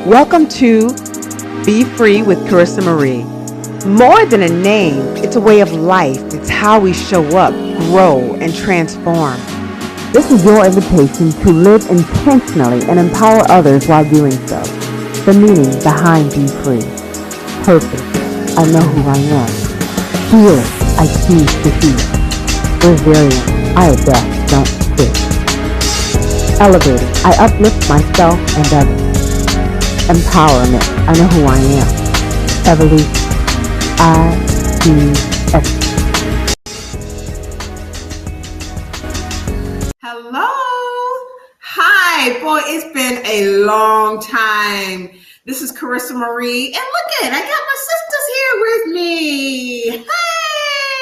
Welcome to Be Free with Charissa Marie. More than a name, it's a way of life. It's how we show up, grow, and transform. This is your invitation to live intentionally and empower others while doing so. The meaning behind Be Free. Purpose. I know who I am. Healing. I choose to heal. Resilient. I adapt, don't quit. Elevating. I uplift myself and others. Empowerment. I know who I am. Evolution. I do execute. Hello. Hi. Boy, it's been a long time. This is Charissa Marie. And look at it. I got my sisters here with me.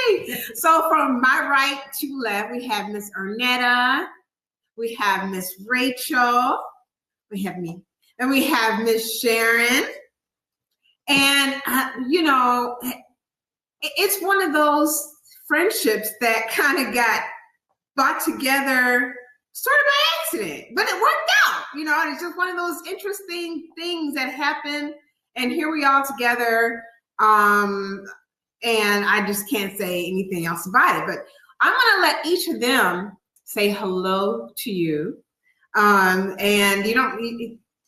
Hey. So from my right to left, we have Miss Earnetta. We have Miss Rachel. We have me. And we have Miss Sharon. And, it's one of those friendships that kind of got brought together sort of by accident, but it worked out, and it's just one of those interesting things that happen. And here we are together. And I just can't say anything else about it, but I'm going to let each of them say hello to you. And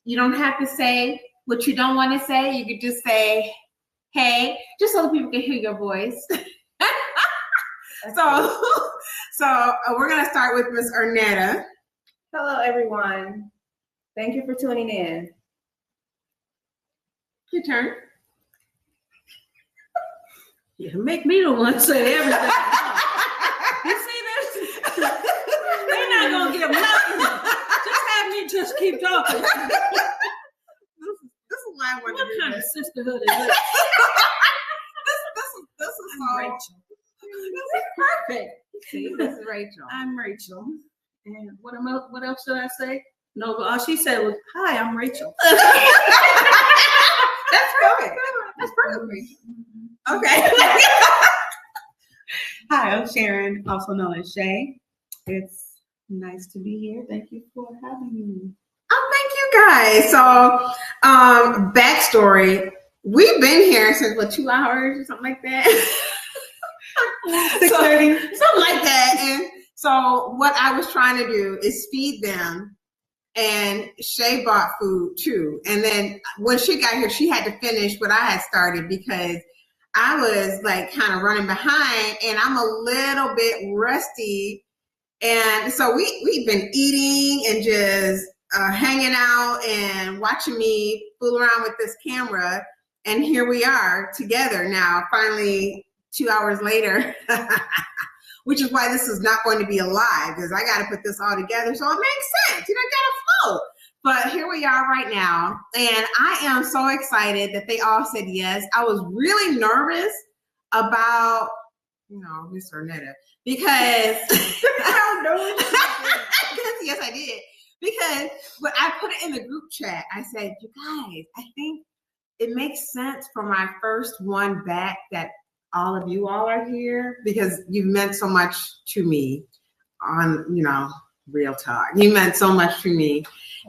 you don't have to say what you don't want to say. You could just say, hey, just so the people can hear your voice. So we're going to start with Miss Earnetta. Hello, everyone. Thank you for tuning in. Your turn. You make me the one to say everything. You see this? They're not going to give nothing. Just have me just keep talking. This is why I want to do kind this. of sisterhood is this? This is I'm Rachel. This is perfect. See, this is Rachel. I'm Rachel. And what else did I say? No, all she said was, hi, I'm Rachel. That's perfect. That's perfect, Rachel. Okay. Hi, I'm Sharon, also known as Shay. It's nice to be here. Thank you for having me. Oh, thank you guys. So, backstory. We've been here since 2 hours or something like that. 6:30. Something like that. And so what I was trying to do is feed them. And Shay bought food too. And then when she got here, she had to finish what I had started because I was like kind of running behind and I'm a little bit rusty. And so we've been eating and just hanging out and watching me fool around with this camera. And here we are together now, finally 2 hours later, which is why this is not going to be a live because I got to put this all together. So it makes sense. Got to flow. But here we are right now. And I am so excited that they all said yes. I was really nervous about, Miss Earnetta, because yes, I did. Because when I put it in the group chat, I said, you guys, I think it makes sense for my first one back that all of you all are here because you've meant so much to me on, real talk. You meant so much to me.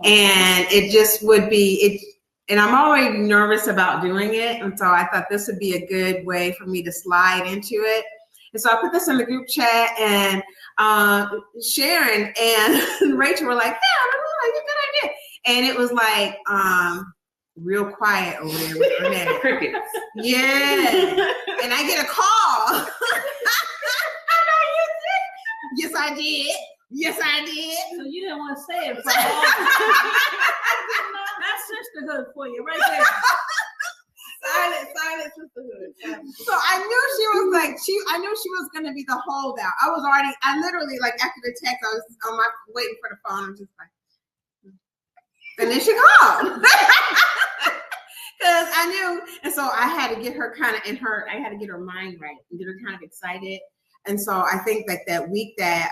And it just would be it. And I'm already nervous about doing it. And so I thought this would be a good way for me to slide into it. And so I put this in the group chat and Sharon and Rachel were like, yeah, I don't know, like a good idea. And it was like, real quiet over there with Earnetta. Crickets. Yeah. And I get a call. I know you did. Yes, I did. Yes, I did. So you didn't want to say it for all. That's sisterhood for you right there. Silent sisterhood. So I knew she was going to be the holdout. I literally, like after the text, I was waiting for the phone. I'm just like, and then she called. Because I knew, and so I had to get her I had to get her mind right and get her kind of excited. And so I think that week that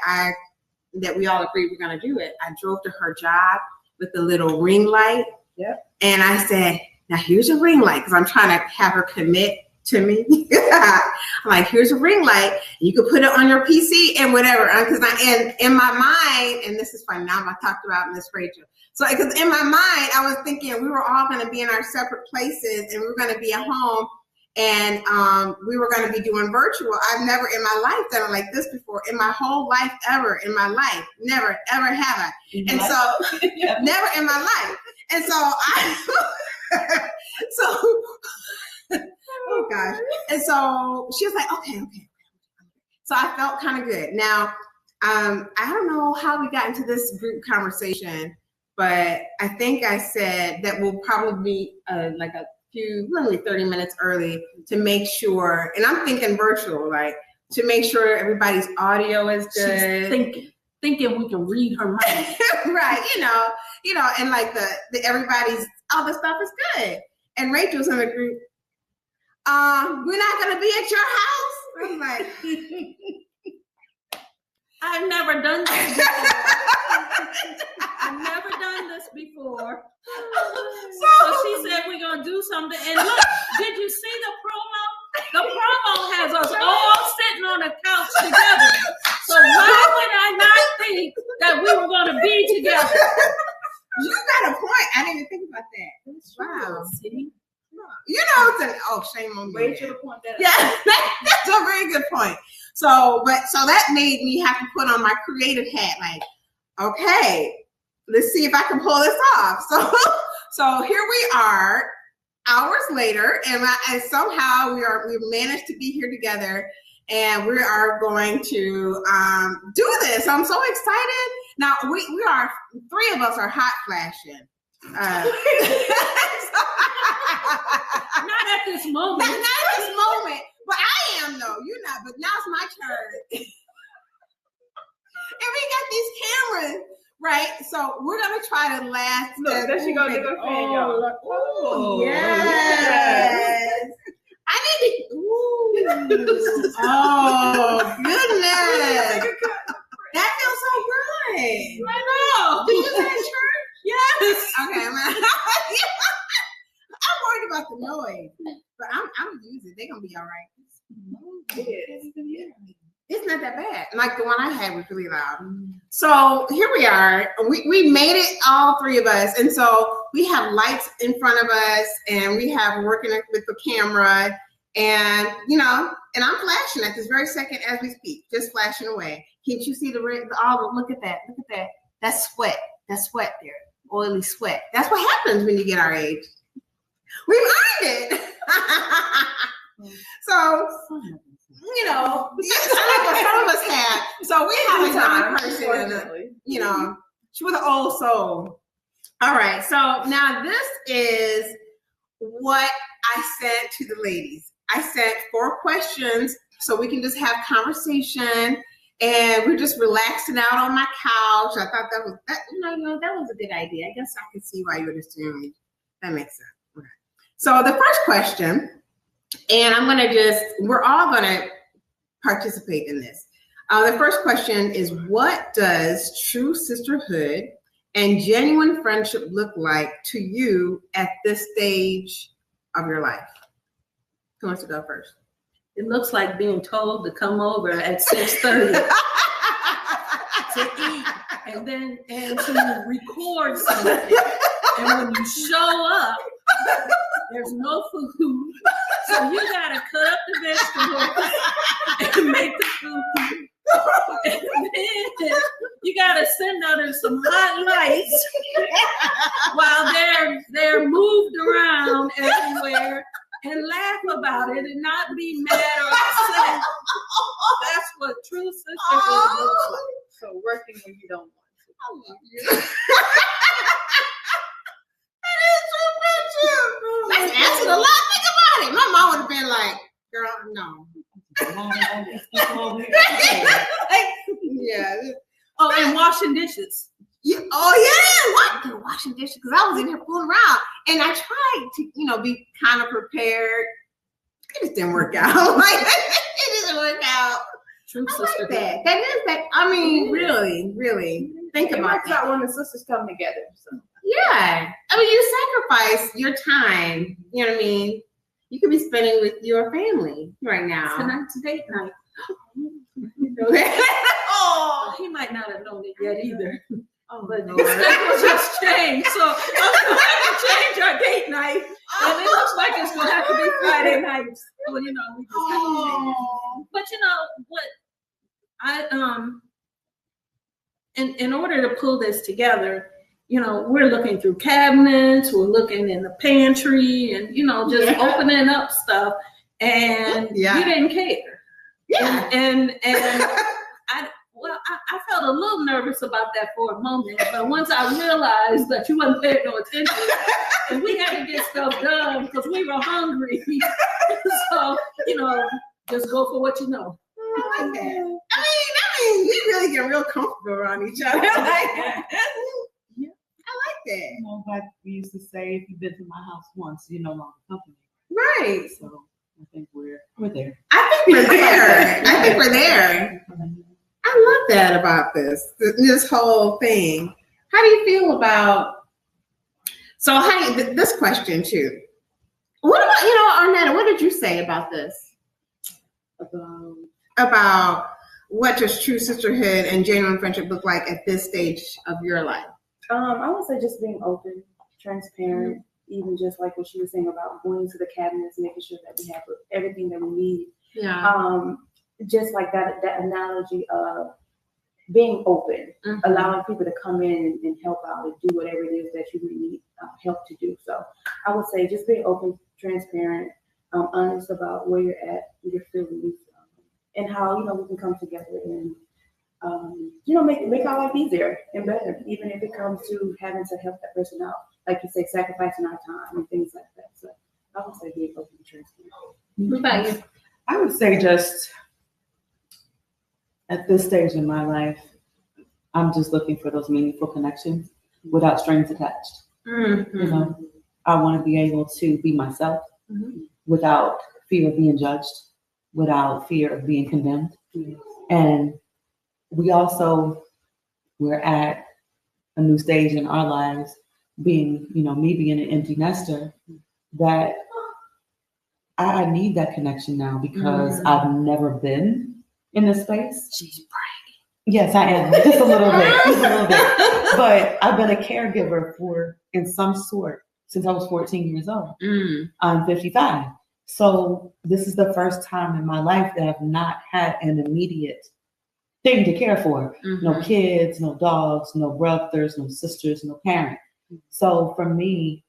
we all agreed we're going to do it, I drove to her job with the little ring light. Yep. And I said, now here's a ring light because I'm trying to have her commit to me. I'm like, here's a ring light. You can put it on your PC and whatever. Because in my mind, and this is funny, now I talked about Miss Rachel. So, because in my mind, I was thinking we were all going to be in our separate places and we were going to be at home and we were going to be doing virtual. I've never in my life done it like this before. In my whole life ever, in my life. Never, ever have I. And so, never in my life. And so oh gosh. And so she was like, okay. So I felt kind of good. Now, I don't know how we got into this group conversation, but I think I said that we'll probably be like a few, literally 30 minutes early to make sure, and I'm thinking virtual, like to make sure everybody's audio is good. She's thinking we can read her mind. Right, you know, and like the everybody's, all the stuff is good. And Rachel's in the group, we're not gonna be at your house. I'm like, I've never done this before. I've never done this before. So she said we're gonna do something. And look, did you see the promo? The promo has us all sitting on a couch together. So why would I not think that we were gonna be together? You got a point. I didn't even think about that. Wow. See? You know, shame on me. Wait till the point that Yeah, that's a very good point. So that made me have to put on my creative hat, like, okay, let's see if I can pull this off. So here we are, hours later, and somehow we managed to be here together, and we are going to do this. I'm so excited. Now we are, three of us are hot flashing. Not at this moment. Not at this moment. But I am though. You're not. But now it's my turn. And we got these cameras, right? So we're gonna try to last. Look, there she goes. Oh, yes. I need to. Ooh. Oh goodness. That feels so good. I know. Did you use that in church? Yes. Okay, I'm worried about the noise, but I'm using it. They're gonna be all right. It's not that bad. Like the one I had was really loud. So here we are. We made it, all three of us, and so we have lights in front of us, and we have working with the camera, and and I'm flashing at this very second as we speak, just flashing away. Can't you see the red? Look at that! Look at that! That's sweat. That's sweat there. Oily sweat. That's what happens when you get our age. We've earned it. So, some of us have. So we have a young person, she was an old soul. All right. So now this is what I sent to the ladies. I sent 4 questions so we can just have conversation. And we're just relaxing out on my couch. I thought that was a good idea. I guess I can see why you would assume that makes sense. Okay. So the first question, and we're all gonna participate in this. The first question is, what does true sisterhood and genuine friendship look like to you at this stage of your life? Who wants to go first? It looks like being told to come over at 6:30 to eat and to record something. And when you show up, there's no food. So you gotta cut up the vegetables and make the food. And then you gotta send out some hot lights while they're moved around everywhere. And laugh about it and not be mad or upset. That's what true sisterhood looks like. So working when you don't want to. I love you. That is true. That's asking a lot. Think about it. My mom would have been like, girl, no. Yeah. Oh, and washing dishes. Yeah. Oh yeah, washing dishes, because I was in here fooling around, and I tried to, be kind of prepared. It just didn't work out. It didn't work out. True I sister. like that. That is that. I mean, really, really think It about works that. out when the sisters come together. So. Yeah, I mean, you sacrifice your time. You know what I mean? You could be spending with your family right now. Tonight's date night. Oh, He might not have known it yet either. but Lord. the schedule just changed. So I'm going to have to change our date night. And it looks like it's going to have to be Friday night. Well, we just have to change it. But what in order to pull this together, we're looking through cabinets, we're looking in the pantry, and just opening up stuff, and you didn't care. Yeah. And I felt a little nervous about that for a moment, but once I realized that you wasn't paying no attention, and we had to get stuff done because we were hungry, so just go for what you know. I like that. I mean, we really get real comfortable around each other. I like that. Yeah. I like that. Like we used to say, if you've been to my house once, you're no longer company. Right. So I think we're there. I think we're there. I love that about this whole thing. How do you feel about? So, this question too. What about Earnetta? What did you say about this? About what does true sisterhood and genuine friendship look like at this stage of your life? I would say just being open, transparent, even just like what she was saying about going to the cabinets, making sure that we have everything that we need. Yeah. Just like that analogy of being open, allowing people to come in and help out and do whatever it is that you need help to do. So I would say just being open, transparent, honest about where you're at, your feelings, and how we can come together and make our life easier and better, even if it comes to having to help that person out, like you say, sacrificing our time and things like that. So I would say being open and transparent. What about you? I would say just at this stage in my life, I'm just looking for those meaningful connections without strings attached. Mm-hmm. I want to be able to be myself without fear of being judged, without fear of being condemned. And we're at a new stage in our lives, being, me being an empty nester, that I need that connection now because I've never been in this space. She's bragging. Yes, I am. Just a little bit. But I've been a caregiver in some sort since I was 14 years old. I'm 55. So this is the first time in my life that I've not had an immediate thing to care for. No kids, no dogs, no brothers, no sisters, no parent. So for me,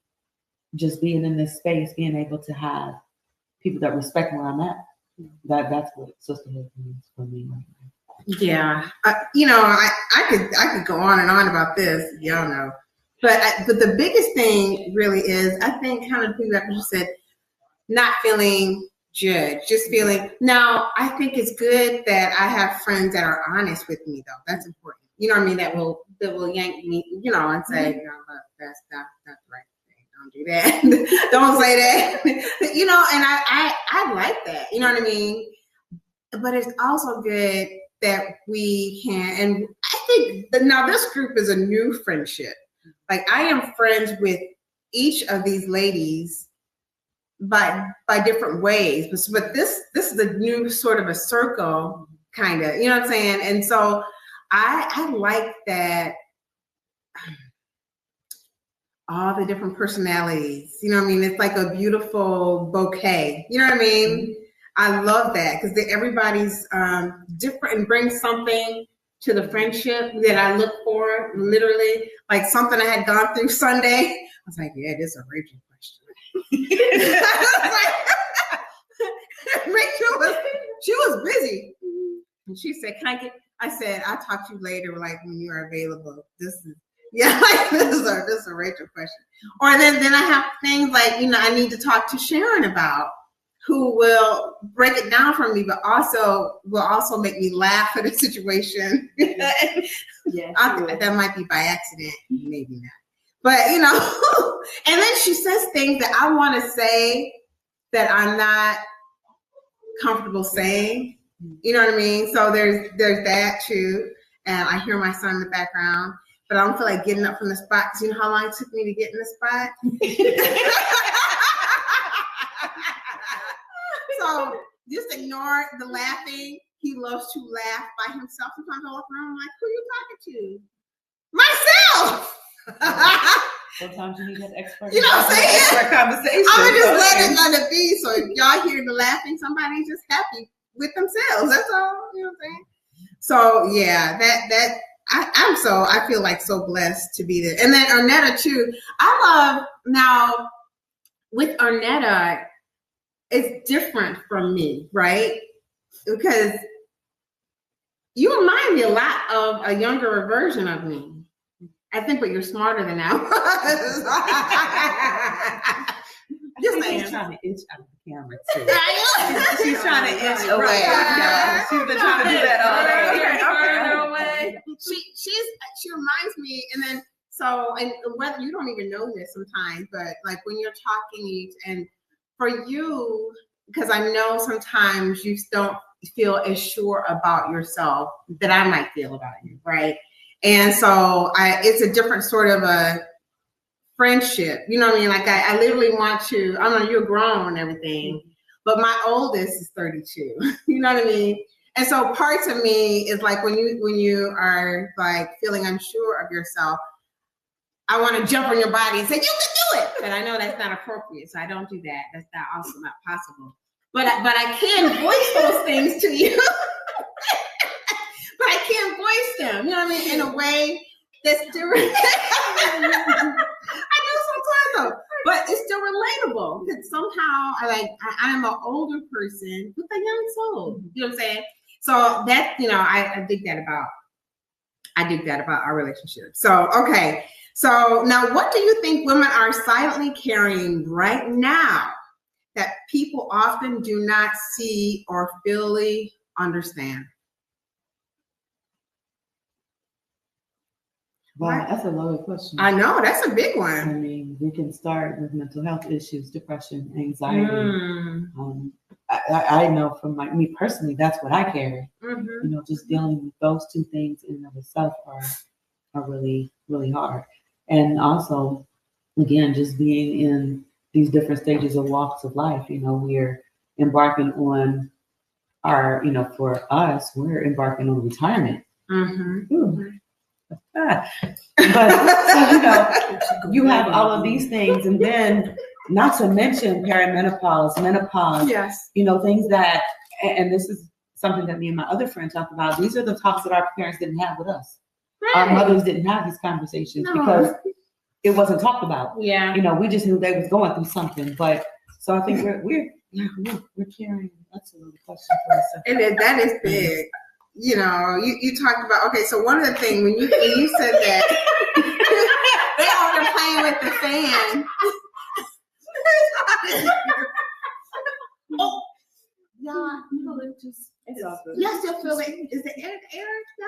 just being in this space, being able to have people that respect where I'm at, that's what sisterhood means for me. Yeah, I could go on and on about this, y'all know, but the biggest thing really is, I think, kind of what you said, not feeling judged, just feeling. Now, I think it's good that I have friends that are honest with me, though. That's important. You know what I mean? That will yank me, and say, look, that's not the right thing. Don't do that. Don't say that. And I like that. You know what I mean? But it's also good that we can, and I think now this group is a new friendship. Like, I am friends with each of these ladies by different ways, but this is a new sort of a circle, kind of, you know what I'm saying? And so I like that, all the different personalities, you know what I mean? It's like a beautiful bouquet, you know what I mean? I love that because everybody's different and brings something to the friendship that I look for, literally. Like something I had gone through Sunday. I was like, yeah, this is a Rachel question. Rachel was busy. And she said, I said, I'll talk to you later, like when you are available. This is a Rachel question. Or then I have things like, I need to talk to Sharon about, who will break it down for me, but will also make me laugh at the situation. Yeah, that might be by accident, maybe not. But and then she says things that I want to say that I'm not comfortable saying. You know what I mean? So there's that too. And I hear my son in the background, but I don't feel like getting up from the spot because you know how long it took me to get in the spot? So just ignore the laughing. He loves to laugh by himself. Sometimes I walk around, I'm like, who are you talking to? Myself. Sometimes you need that expert. You know what I'm saying? Expert conversation. I'm gonna just let it be. So if y'all hear the laughing, somebody's just happy with themselves. That's all. You know what I'm saying? So yeah, I feel like so blessed to be there. And then Earnetta too. I love now with Earnetta, it's different from me, right? Because you remind me a lot of a younger version of me. I think, but you're smarter than I was. Just saying. She's trying to itch out of the camera too. She's trying to itch away. Yeah. She's been trying to do that all day. Further away. She reminds me, and then and whether you don't even know this sometimes, but like when you're talking, and for you, because I know sometimes you don't feel as sure about yourself that I might feel about you, right? And so it's a different sort of a friendship. You know what I mean? Like I literally want to, I know you're grown and everything, but my oldest is 32. You know what I mean? And so parts of me is like when you are like feeling unsure of yourself, I want to jump on your body and say, you can do it. But I know that's not appropriate. So I don't do that. That's not also not possible. But I can voice those things to you. But I can't voice them, you know what I mean, in a way that's still I do sometimes though, but it's still relatable because somehow I'm an older person with a young soul. You know what I'm saying? So that, I dig that about our relationship. So okay. So now what do you think women are silently carrying right now that people often do not see or fully understand? Wow, that's a loaded question. I know, that's a big one. I mean, we can start with mental health issues, depression, anxiety. I know from me personally, that's what I carry. Mm-hmm. Just dealing with those two things in and of itself are really, really hard. And also, again, just being in these different stages of walks of life, we're embarking on for us, we're embarking on retirement. Mm-hmm. But you have all of these things, and then not to mention perimenopause, menopause. Yes. Things that, and this is something that me and my other friend talked about. These are the talks that our parents didn't have with us. Right. Our mothers didn't have these conversations because it wasn't talked about. Yeah. We just knew they was going through something. But so I think we're carrying. That's a little question for us. And that is big. You talked about, okay, so one of the things when you said that they over there playing with the fan. Oh, y'all, it's all good. Y'all still feel it? Is the air?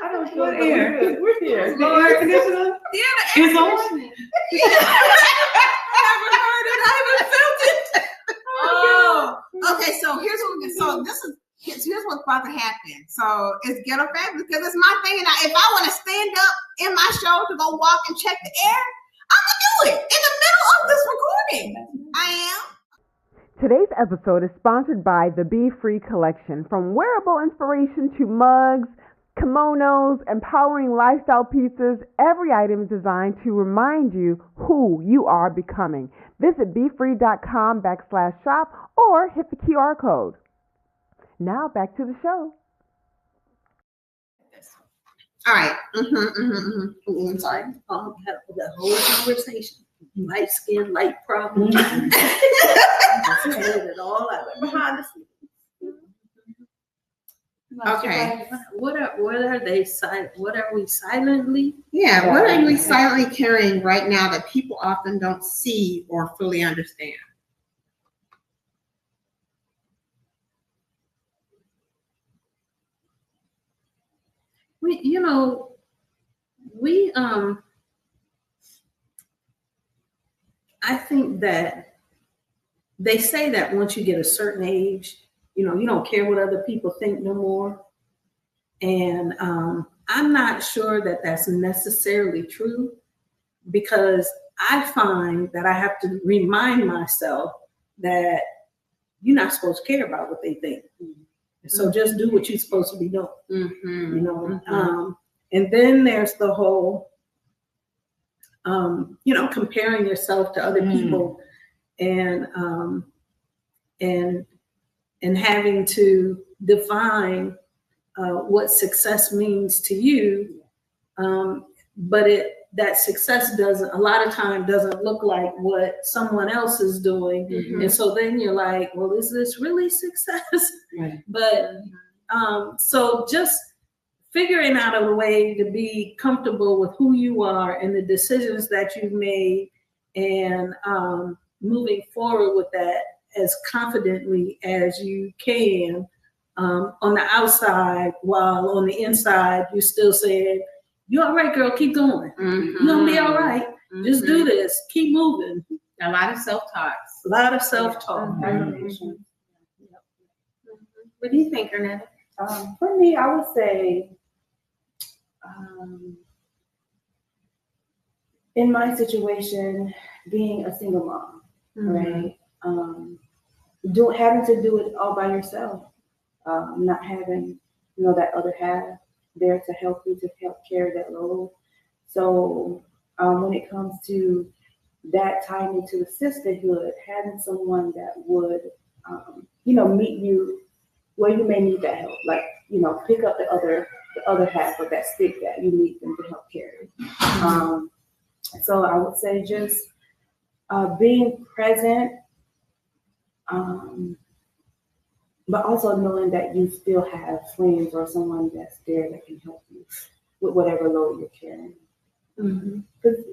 I don't feel air. We're here. The air conditioner? Yeah, the air conditioner. I haven't felt it. Oh, okay, so here's what's about to happen. So it's ghetto fabulous because it's my thing. And if I want to stand up in my show to go walk and check the air, I'm going to do it in the middle of this recording. I am. Today's episode is sponsored by the Be Free collection. From wearable inspiration to mugs, kimonos, empowering lifestyle pieces, every item is designed to remind you who you are becoming. Visit BeFree.com/shop or hit the QR code. Now back to the show. All right. I'm sorry. Have the whole conversation. Light skin, light problem. It all out behind the scenes. Okay. What are they? What are we silently? Yeah. What are we silently carrying right now that people often don't see or fully understand? I think that they say that once you get a certain age, you don't care what other people think no more. And I'm not sure that that's necessarily true, because I find that I have to remind myself that you're not supposed to care about what they think. So just do what you're supposed to be doing, And then there's the whole, comparing yourself to other people and having to define what success means to you. But that success a lot of time doesn't look like what someone else is doing. Mhm. And so then you're like, well, is this really success? Right. But so just figuring out a way to be comfortable with who you are and the decisions that you've made, and moving forward with that as confidently as you can on the outside, while on the inside you're still saying, "You're all right, girl. Keep going. Mhm. You're gonna be all right. Just do this. Keep moving." A lot of self-talks. A lot of self-talk. Affirmation. What do you think, Earnetta? For me, I would say, in my situation, being a single mom, right? Having to do it all by yourself, not having, that other half there to help you, to help carry that load. So when it comes to that tying into the sisterhood, having someone that would, meet you where you may need that help, like, pick up the other half of that stick that you need them to help carry. So I would say just being present, but also knowing that you still have friends or someone that's there that can help you with whatever load you're carrying. Because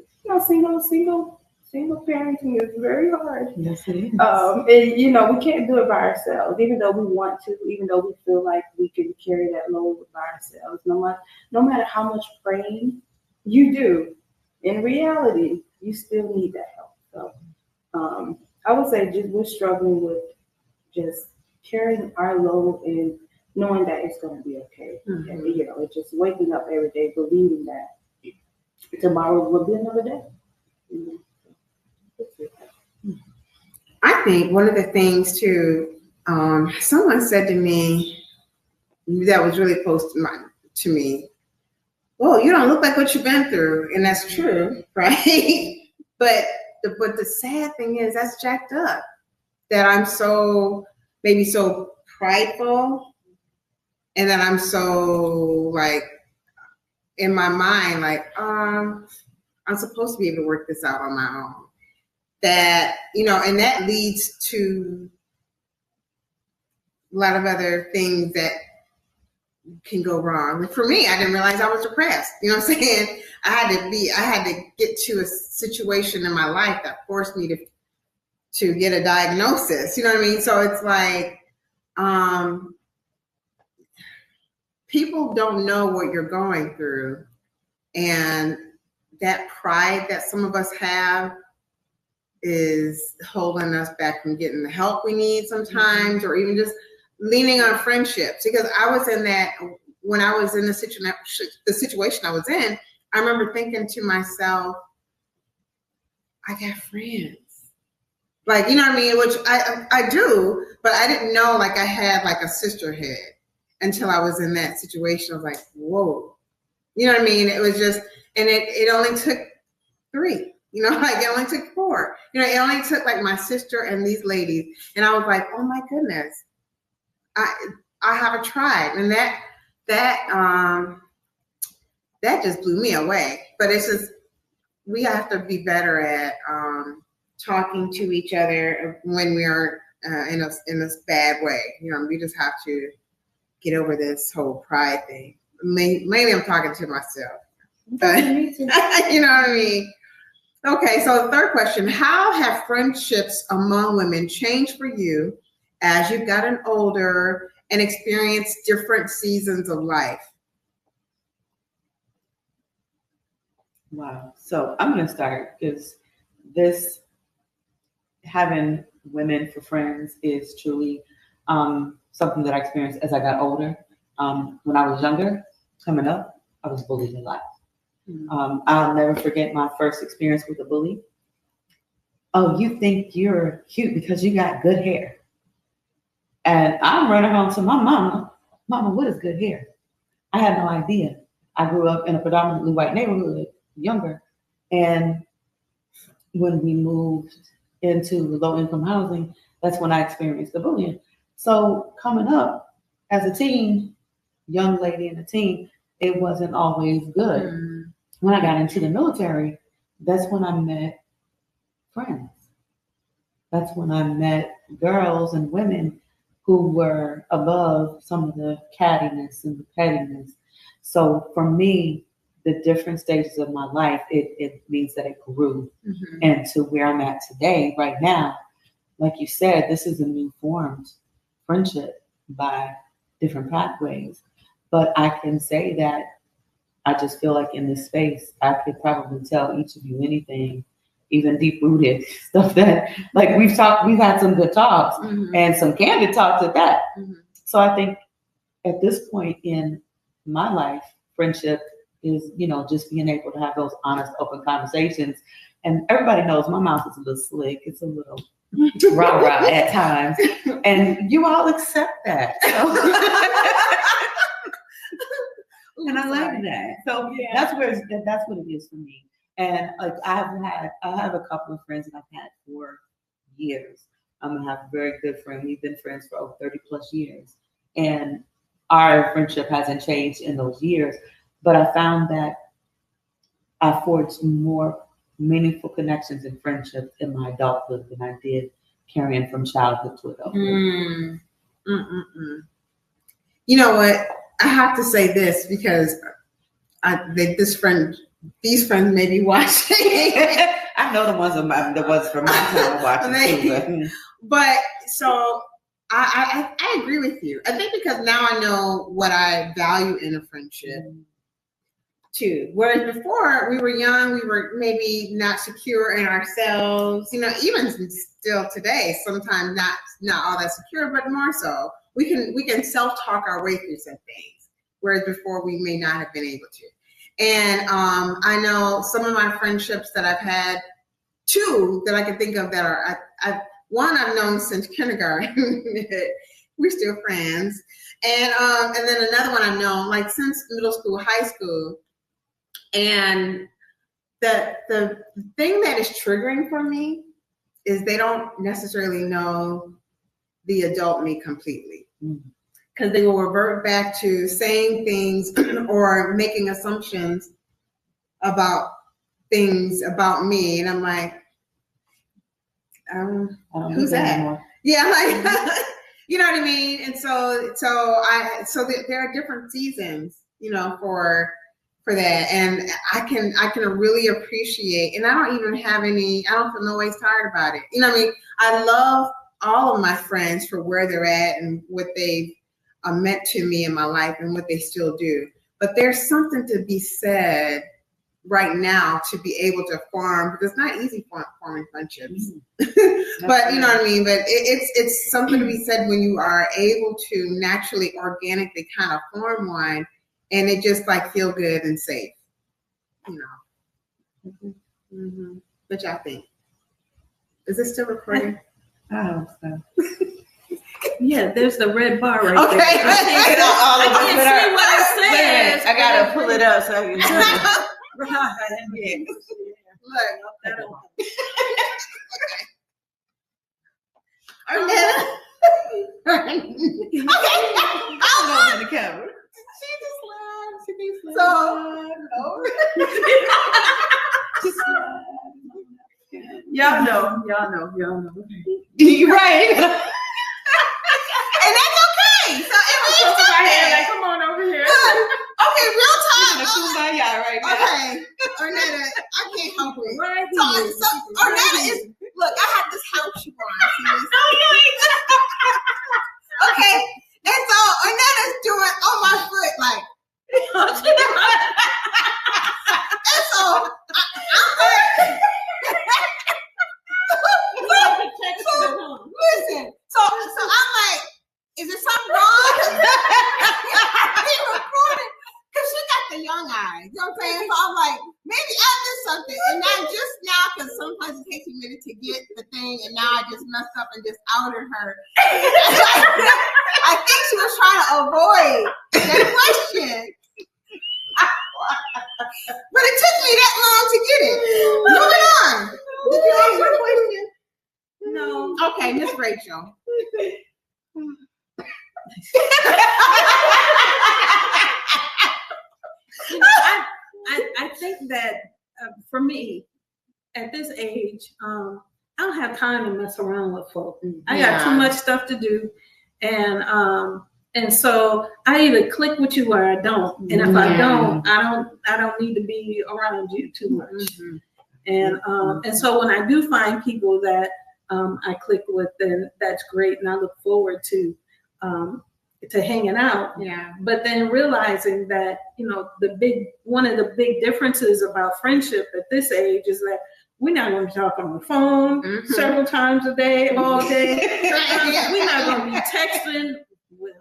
single parenting is very hard. Yes, it is. And we can't do it by ourselves, even though we want to, even though we feel like we can carry that load by ourselves. No matter how much praying you do, in reality, you still need that help. So I would say we're struggling with just carrying our load and knowing that it's going to be okay. And, it's just waking up every day believing that tomorrow will be another day. I think one of the things too, someone said to me that was really close to me, "Well, you don't look like what you've been through," and that's true, right? But the sad thing is that's jacked up. That I'm maybe so prideful, and that I'm so like in my mind, like I'm supposed to be able to work this out on my own. That, and that leads to a lot of other things that can go wrong. Like for me, I didn't realize I was depressed. You know what I'm saying? I had to get to a situation in my life that forced me to get a diagnosis. You know what I mean? So it's like, people don't know what you're going through. And that pride that some of us have is holding us back from getting the help we need sometimes, or even just leaning on friendships. Because I was in that, when I was in the situation I was in, I remember thinking to myself, I got friends. Like, you know what I mean? Which I do, but I didn't know like I had like a sisterhood until I was in that situation. I was like, whoa. You know what I mean? It was just, and it only took 3. Like it only took 4. It only took like my sister and these ladies. And I was like, oh my goodness, I have a tribe. And that just blew me away. But it's just, we have to be better at talking to each other when we are in this bad way. We just have to get over this whole pride thing. Maybe I'm talking to myself. But, you know what I mean? Okay, so the third question, how have friendships among women changed for you as you've gotten older and experienced different seasons of life? Wow. So I'm going to start, because this having women for friends is truly something that I experienced as I got older. When I was younger, coming up, I was bullied a lot. I'll never forget my first experience with a bully. "Oh, you think you're cute because you got good hair." And I'm running home to my mama, "Mama, what is good hair?" I had no idea. I grew up in a predominantly white neighborhood, younger, And when we moved into low-income housing, that's when I experienced the bullying. So coming up as a teen, young lady and a teen, it wasn't always good. Mm-hmm. When I got into the military, that's when I met friends. That's when I met girls and women who were above some of the cattiness and the pettiness. So for me, the different stages of my life, it means that it grew Mm-hmm. into where I'm at today, right now. Like you said, this is a new formed friendship by different pathways. But I can say that I just feel like in this space, I could probably tell each of you anything, even deep-rooted stuff that, like we've had some good talks Mm-hmm. and some candid talks at that. Mm-hmm. So I think at this point in my life, friendship is, just being able to have those honest, open conversations. And everybody knows my mouth is a little slick. It's a little rah-rah at times. And you all accept that. So. And I like that. So that's what it is for me. And like I have a couple of friends that I've had for years. I have a very good friend. We've been friends for over 30 plus years. And our friendship hasn't changed in those years. But I found that I forged more meaningful connections and friendships in my adulthood than I did carrying from childhood to adulthood. You know what? I have to say this because these friends may be watching. I know the ones from my time watching too. But so I agree with you. I think because now I know what I value in a friendship too. Whereas before we were young, we were maybe not secure in ourselves. Even still today, sometimes not all that secure, but more so. We can self-talk our way through some things, whereas before we may not have been able to. And I know some of my friendships that I've had, two that I can think of that are, one I've known since kindergarten. We're still friends. And then another one I've known like since middle school, high school. And the thing that is triggering for me is they don't necessarily know the adult me completely. Because they will revert back to saying things or making assumptions about things about me. And I'm like, who's that? Anymore. Yeah, like, you know what I mean? And so there are different seasons, for that. And I can really appreciate, and I don't feel no ways tired about it. You know what I mean? I love all of my friends for where they're at and what they've meant to me in my life and what they still do. But there's something to be said right now to be able to form, because it's not easy forming friendships. But you know what I mean? But it's something to be said when you are able to naturally, organically kind of form one, and it just like feel good and safe. What y'all think? Is this still recording? I hope so. Yeah, there's the red bar right there. I can't see what it says. I gotta pull it up so I can see. Right. Look. Earnetta. Okay. I'll open the camera. She just laughed. So, Y'all know. You're right. And that's okay. So it means okay. Like, come on over here. Okay, real time. Right now. Okay, Earnetta, I can't help it. Right. So Earnetta is, look, I have this house you want. No, you ain't. Okay, and so Earnetta's doing on my foot like. And so listen. So I'm like, is there something wrong? He recorded because she got the young eyes. You know what I'm saying? So I'm like, maybe I did something, and not just now because sometimes it takes a minute to get the thing, and now I just messed up and just outed her. I think she was trying to avoid that question. But it took me that long to get it. Moving on. Did you ask your question? No. Okay, Miss Rachel. You know, I think that for me, at this age, I don't have time to mess around with folk. I got too much stuff to do, and so I either click with you or I don't. And if I don't need to be around you too much. And so when I do find people that I click with, then that's great, and I look forward to hanging out. Yeah. But then realizing that, you know, one of the big differences about friendship at this age is that we're not going to talk on the phone several times a day, all day. We're not going to be texting. We're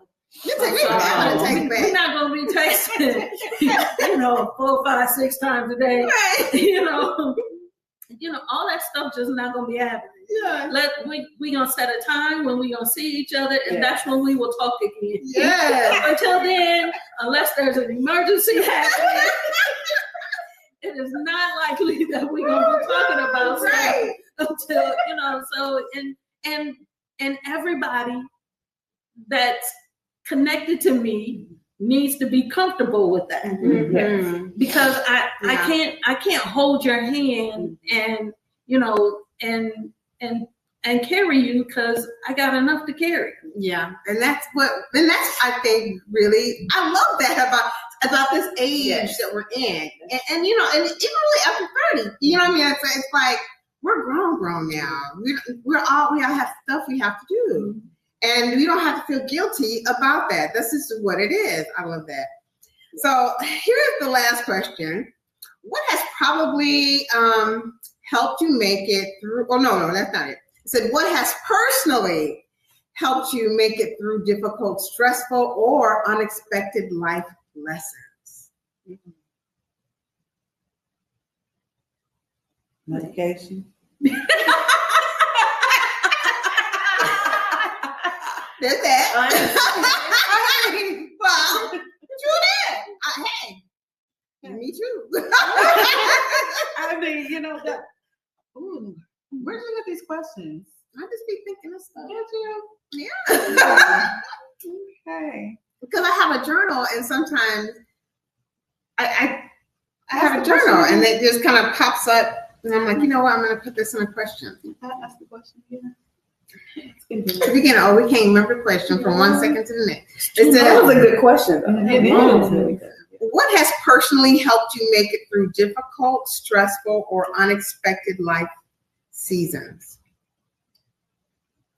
not going to be texting, you know, 4, 5, 6 times a day. Right. You know, all that stuff just not going to be happening. Yeah. We gonna set a time when we gonna see each other, and that's when we will talk again. Yeah. Until then, unless there's an emergency happening, it is not likely that we're gonna be talking about stuff until, you know. So and everybody that's connected to me needs to be comfortable with that, because I can't hold your hand and, you know, and carry you, because I got enough to carry. Yeah, and that's I think really I love that about this age that we're in, and you know, and even really after 30, you know what I mean? It's like we're grown now. We all have stuff we have to do, and we don't have to feel guilty about that. That's just what it is. I love that. So here's the last question: what has probably helped you make it through? Oh no, that's not it. It said, what has personally helped you make it through difficult, stressful, or unexpected life lessons? Medication. There's that. Well, true that. Hey, me too. I mean, you know that. Ooh, where'd you get these questions? I just be thinking of stuff. Did you? Yeah. Okay. Because I have a journal, and sometimes I have a journal, and it just kind of pops up, and I'm like, you know what? I'm going to put this in a question. Ask the question again. We can't remember the question from 1 second to the next. It says, That was a good question. what has personally helped you make it through difficult, stressful, or unexpected life seasons?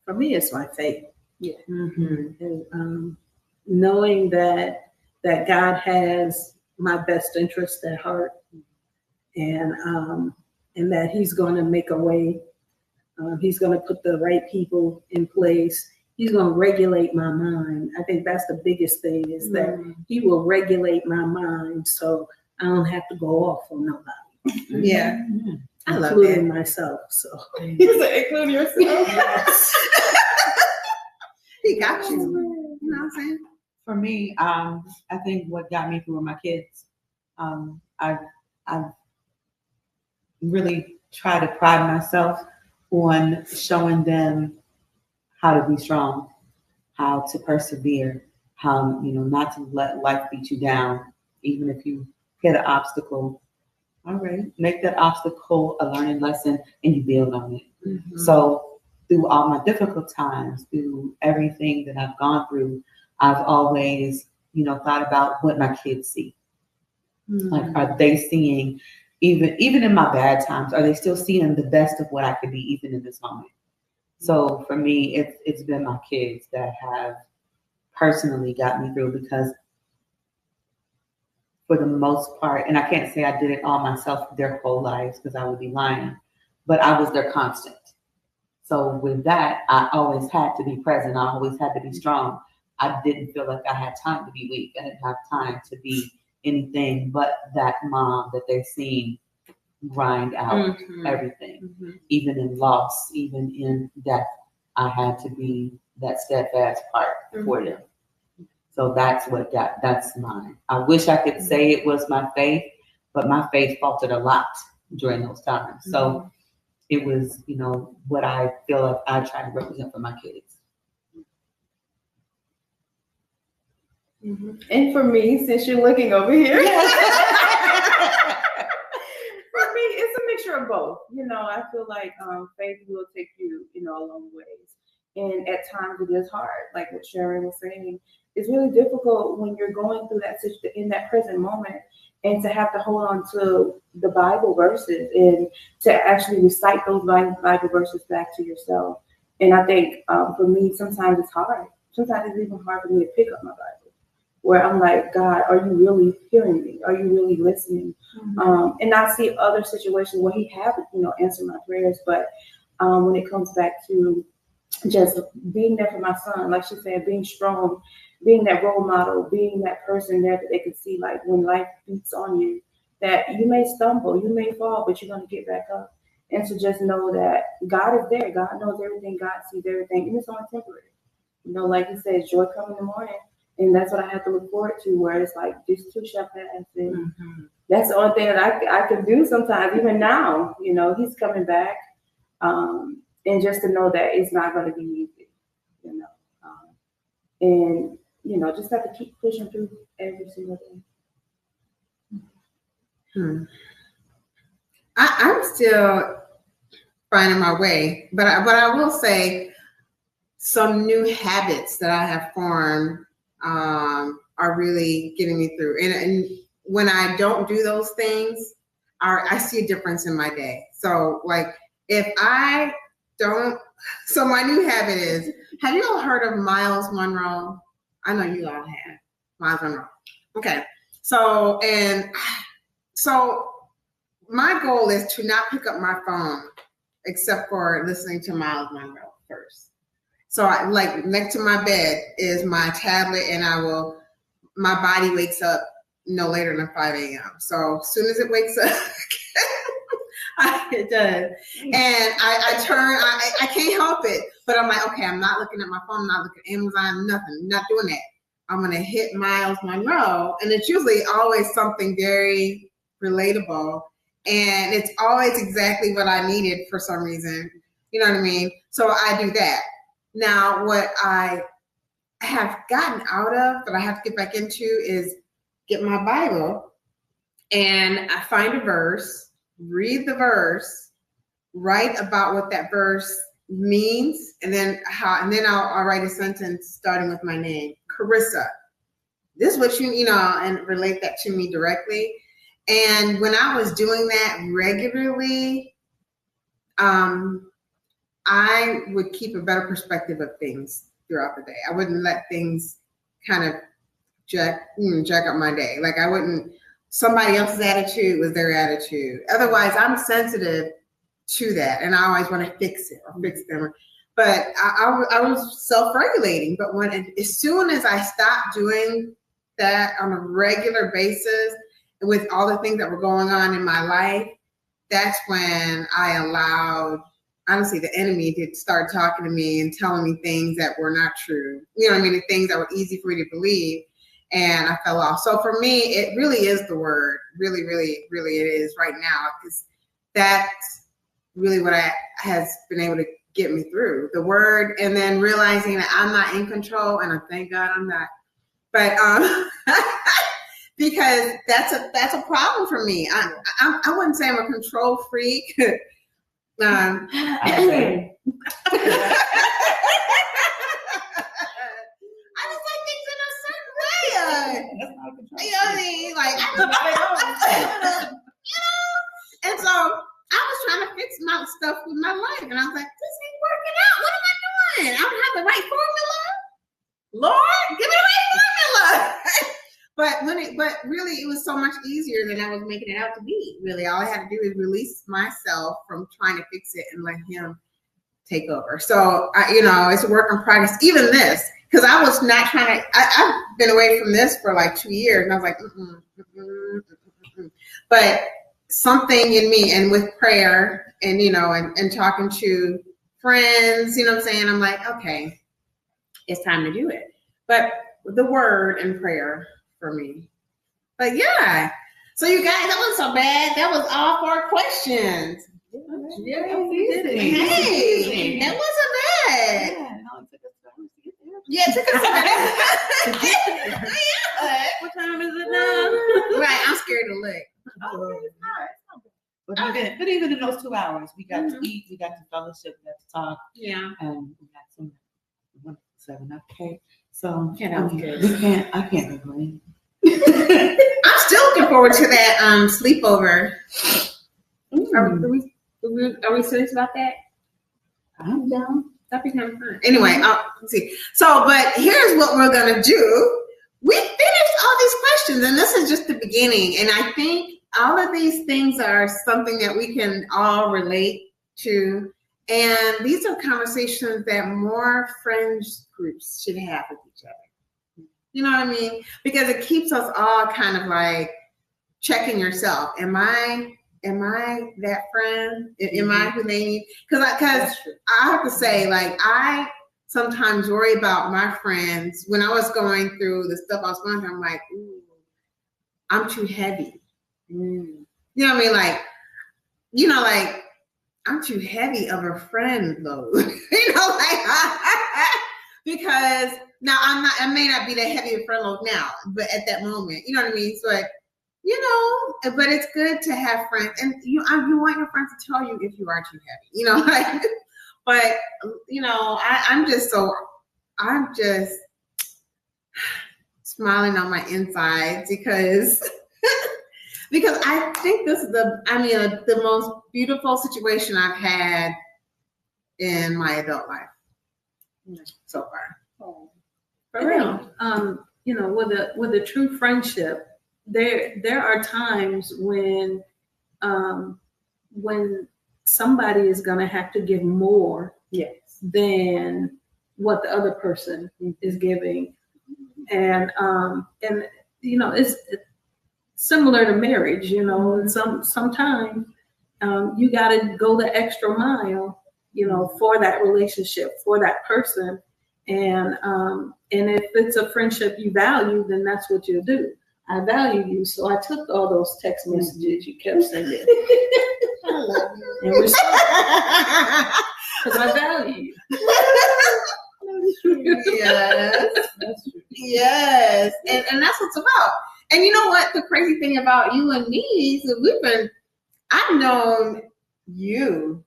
For me, it's my faith. Yeah. And knowing that God has my best interest at heart, and that He's going to make a way. He's going to put the right people in place. He's going to regulate my mind. I think that's the biggest thing, is that He will regulate my mind, so I don't have to go off on nobody. Yeah. I love including that. myself. So Including yourself. yes. He got you. You know what I'm saying? For me, I think what got me through were my kids. I really try to pride myself on showing them how to be strong, how to persevere, how, you know, not to let life beat you down. Even if you hit an obstacle, all right, make that obstacle a learning lesson and you build on it. So through all my difficult times, through everything that I've gone through, I've always, you know, thought about what my kids see. Like, are they seeing, even in my bad times, are they still seeing the best of what I could be even in this moment? So for me, it's been my kids that have personally got me through, because for the most part, and I can't say I did it all myself their whole lives, because I would be lying, but I was their constant. So with that, I always had to be present. I always had to be strong. I didn't feel like I had time to be weak. I didn't have time to be anything but that mom that they've seen grind out everything. Even in loss, even in death, I had to be that steadfast part for them. So that's mine. I wish I could say it was my faith, but my faith faltered a lot during those times. So it was, what I feel like I try to represent for my kids. And for me, since you're looking over here, for me, it's a mixture of both. I feel like faith will take you, a long ways. And at times it is hard, like what Sharon was saying. It's really difficult when you're going through in that present moment, and to have to hold on to the Bible verses and to actually recite those Bible verses back to yourself. And I think for me, sometimes it's hard. Sometimes it's even hard for me to pick up my Bible, where I'm like, God, are you really hearing me? Are you really listening? And I see other situations where He has, answered my prayers. But when it comes back to just being there for my son, like she said, being strong, being that role model, being that person there that they can see, like when life beats on you, that you may stumble, you may fall, but you're going to get back up. And to just know that God is there. God knows everything. God sees everything. And it's only temporary. Like He says, joy comes in the morning. And that's what I have to look forward to, where it's like, this too shall pass. And that's the only thing that I can do sometimes, even now. He's coming back. And just to know that it's not going to be easy, and, just have to keep pushing through every single day. I'm still finding my way, but I will say some new habits that I have formed are really getting me through. And when I don't do those things, I see a difference in my day. So like if I don't, so my new habit is, have you all heard of Miles Monroe? I know you all have. Miles Monroe. Okay. So my goal is to not pick up my phone except for listening to Miles Monroe first. So like next to my bed is my tablet, and my body wakes up no later than 5 a.m. So as soon as it wakes up, it does. And I turn, I can't help it, but I'm like, okay, I'm not looking at my phone, I'm not looking at Amazon, nothing, not doing that. I'm going to hit Miles Monroe. And it's usually always something very relatable. And it's always exactly what I needed for some reason. You know what I mean? So I do that. Now, what I have gotten out of, that I have to get back into, is get my Bible and I find a verse, read the verse, write about what that verse means, and then I'll write a sentence starting with my name, Charissa. This is what and relate that to me directly. And when I was doing that regularly, I would keep a better perspective of things throughout the day. I wouldn't let things kind of jack up my day. Like somebody else's attitude was their attitude. Otherwise, I'm sensitive to that, and I always want to fix it or fix them. But I was self-regulating. But as soon as I stopped doing that on a regular basis, with all the things that were going on in my life, that's when I allowed, honestly, the enemy to start talking to me and telling me things that were not true. You know what I mean? The things that were easy for me to believe. And I fell off. So for me, it really is the word. Really, really, really it is right now. Because that's really what has been able to get me through. The word, and then realizing that I'm not in control, and I thank God I'm not. But because that's a problem for me. I wouldn't say I'm a control freak. I just like things in a certain way. You know what I mean? Like, and so I was trying to fix my stuff with my life, and I was like, this ain't working out. What am I doing? I don't have the right formula. Lord, give me the right formula. But really, it was so much easier than I was making it out to be. Really, all I had to do is release myself from trying to fix it and let Him take over. So, it's a work in progress. Even this, because I was not trying to. I've been away from this for like 2 years, and I was like, But something in me, and with prayer, and and talking to friends, you know what I'm saying? I'm like, okay, it's time to do it. But the word and prayer for me. But yeah. So you guys, that wasn't so bad. That was all 4 questions. Yeah, we did it. Hey, that wasn't bad. Yeah, it took us a minute. What time is it now? Right, I'm scared to look. But even in those 2 hours, we got to eat, we got to fellowship, we got to talk, Yeah. and we got some 7 okay. So I can't complain. I'm still looking forward to that sleepover. Are we serious about that? I'm down. That'd be kind of fun. Anyway, let's see. So, but here's what we're gonna do. We finished all these questions, and this is just the beginning. And I think all of these things are something that we can all relate to. And these are conversations that more friends groups should have with each other. You know what I mean? Because it keeps us all kind of like checking yourself. Am I that friend? Am I who they need? Because I have to say, like, I sometimes worry about my friends. When I was going through the stuff I was going through, I'm like, ooh, I'm too heavy. You know what I mean? Like, I'm too heavy of a friend load. Because now I may not be that heavy of a friend load now, but at that moment, you know what I mean? So but it's good to have friends, and you want your friends to tell you if you are too heavy, but I'm just smiling on my insides because I think this is the most beautiful situation I've had in my adult life so far. For real. With a true friendship, there are times when somebody is going to have to give more than what the other person is giving, and it's similar to marriage. Sometimes you got to go the extra mile, for that relationship, for that person, and if it's a friendship you value, then that's what you'll do. I value you, so I took all those text messages you kept sending. I love you. And because I value you. Yes. That's true. Yes. And that's what it's about. And you know what? The crazy thing about you and me is I've known you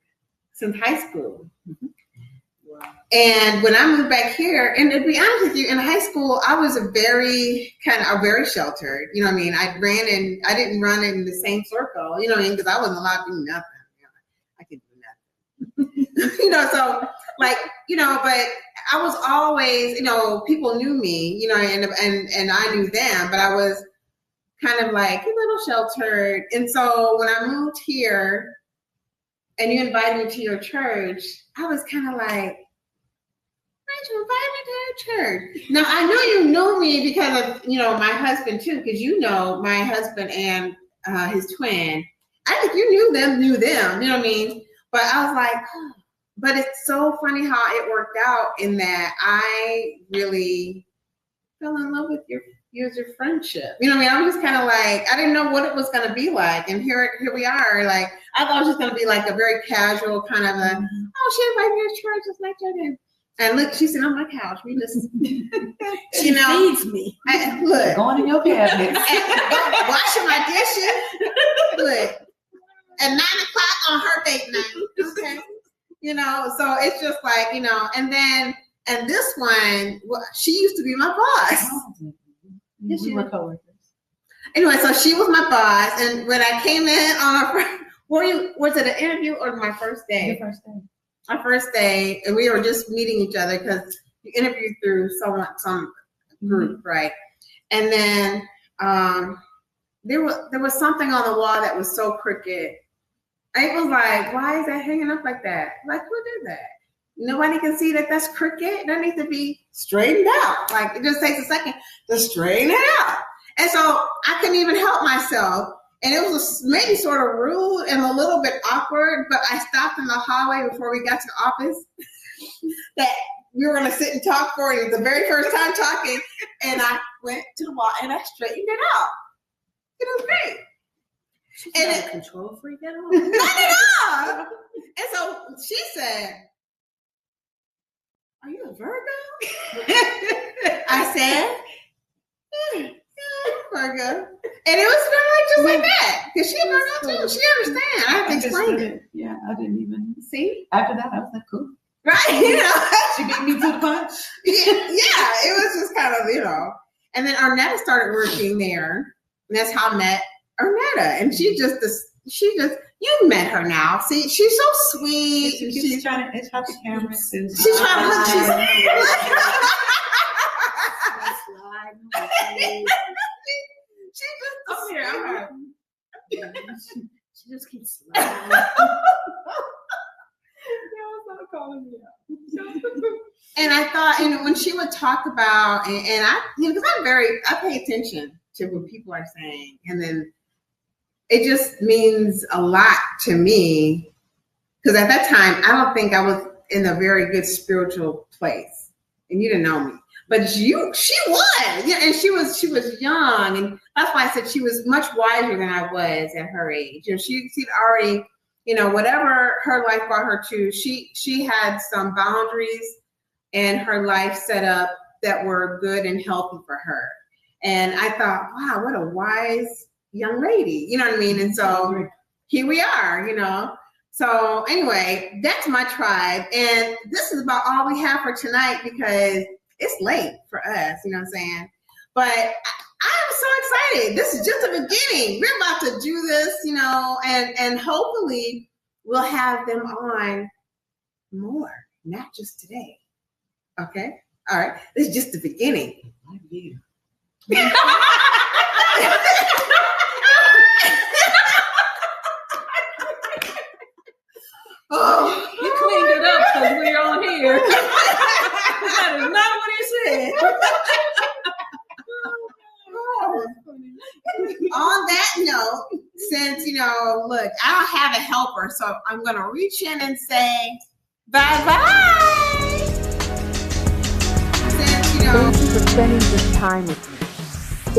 since high school. And when I moved back here, and to be honest with you, in high school, I was very sheltered. You know what I mean? I didn't run in the same circle, you know what I mean? Because I wasn't allowed to do nothing. I could do nothing. So but I was always, people knew me, and I knew them, but I was kind of like a little sheltered. And so when I moved here and you invited me to your church, I was kind of like, why'd you invite me to your church? Now, I know you know me because of, my husband too, because my husband and his twin. I think you knew them, you know what I mean? But I was like, but it's so funny how it worked out in that I really fell in love with your friendship. You know what I mean? I was just kind of like, I didn't know what it was going to be like. And here we are. Like, I thought it was just going to be like a very casual kind of she invited me to church. It's like that. And look, she's sitting on my couch. We just, she feeds me. Look. Going in your cabinet. Washing my dishes. Look. At 9:00 on her date night. Okay. So it's just like, and this one, she used to be my boss. We were coworkers. Anyway, so she was my boss, and when I came in on was it an interview or my first day? Your first day. Our first day, and we were just meeting each other because you interviewed through some group, right? And then there was something on the wall that was so crooked. I was like, why is that hanging up like that? Like, who did that? Nobody can see that that's crooked. That needs to be straightened out. Like, it just takes a second to straighten it out. And so I couldn't even help myself. And it was maybe sort of rude and a little bit awkward, but I stopped in the hallway before we got to the office. That we were gonna sit and talk for it. It was the very first time talking, and I went to the wall and I straightened it out. It was great. She's And not a control freak at all. Not at all. And so she said, "Are you a Virgo?" I said, "Yeah, Virgo." And it was just like that. Because she a Virgo too. She understands. I have to explain it. Yeah, I didn't even See? After that, I was like, cool. Right? You know? She beat me to the punch. Yeah, it was just kind of, And then Earnetta started working there. And that's how I met Earnetta. And she just, you met her now. See, she's so sweet. She's trying to itch out the camera. She's trying to look. She just keeps sliding. And I thought, when she would talk about, and I, because I pay attention to what people are saying, and then it just means a lot to me, because at that time I don't think I was in a very good spiritual place, and you didn't know me, but she was, and she was young, and that's why I said she was much wiser than I was at her age. She'd already, whatever her life brought her to, she had some boundaries in her life set up that were good and healthy for her. And I thought, wow, what a wise young lady, you know what I mean? And so here we are, So anyway, that's my tribe. And this is about all we have for tonight because it's late for us, you know what I'm saying? But I'm so excited. This is just the beginning. We're about to do this, and hopefully we'll have them on more, not just today. Okay? All right. This is just the beginning. I do. Oh, You cleaned it up because we're on here. That is not what he said. On that note, since, look, I don't have a helper, so I'm going to reach in and say bye-bye. Since, Thank you for spending this time with me.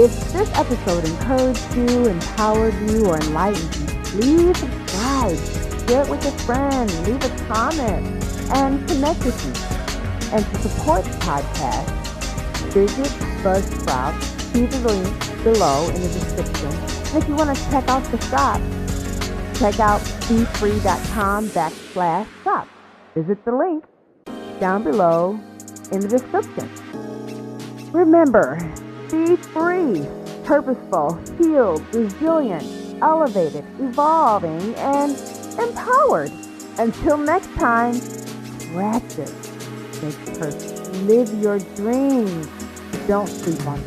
If this episode encouraged you, empowered you, or enlightened you, please subscribe, share it with a friend, leave a comment, and connect with me. And to support the podcast, visit Buzzsprout. See the link below in the description. And if you want to check out the shop, check out P.H.R.E.E.E.shop. Visit the link down below in the description. Remember, be free, purposeful, healed, resilient, elevated, evolving, and empowered. Until next time, practice makes perfect. Live your dreams. Don't sleep on